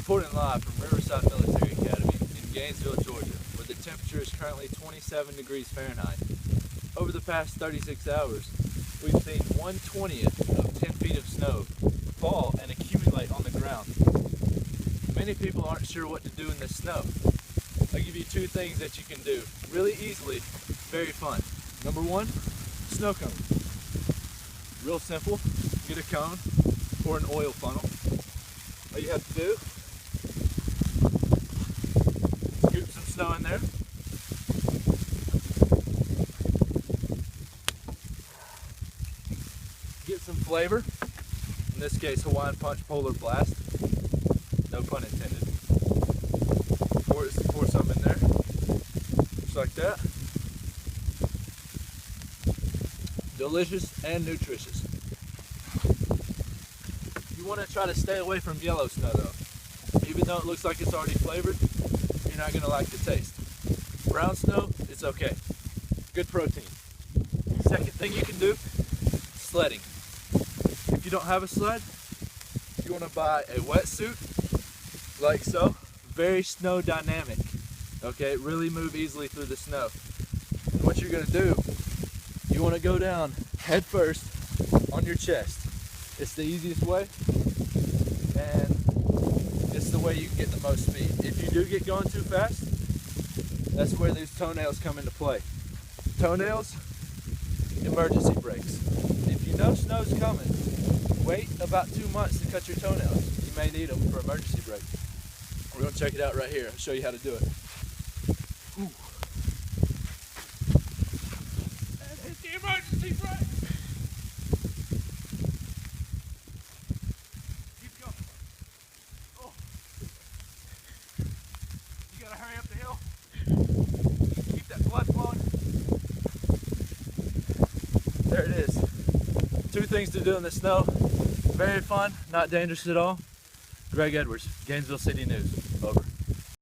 Reporting live from Riverside Military Academy in Gainesville, Georgia, where the temperature is currently 27 degrees Fahrenheit. Over the past 36 hours, we've seen 1/20th of 10 feet of snow fall and accumulate on the ground. Many people aren't sure what to do in this snow. I'll give you two things that you can do really easily, very fun. Number one, snow cone. Real simple, get a cone or an oil funnel. All you have to do, scoop some snow in there. Get some flavor, in this case Hawaiian Punch Polar Blast, no pun intended. Pour some in there, just like that. Delicious and nutritious. You want to try to stay away from yellow snow though. Even though it looks like it's already flavored, you're not going to like the taste. Brown snow, it's okay. Good protein. Second thing you can do, sledding. If you don't have a sled, you want to buy a wetsuit, like so. Very snow dynamic. Okay, really move easily through the snow. And what you're going to do, you want to go down head first on your chest. It's the easiest way, and it's the way you can get the most speed. If you do get going too fast, that's where these toenails come into play. Toenails, emergency brakes. If you know snow's coming, wait about 2 months to cut your toenails. You may need them for emergency brake. We're going to check it out right here. I'll show you how to do it. Ooh. And hit the emergency brake. Keep going. Oh. You got to hurry up the hill. Keep that blood flowing. There it is. Two things to do in the snow. Very fun, not dangerous at all. Greg Edwards, Gainesville City News. Over.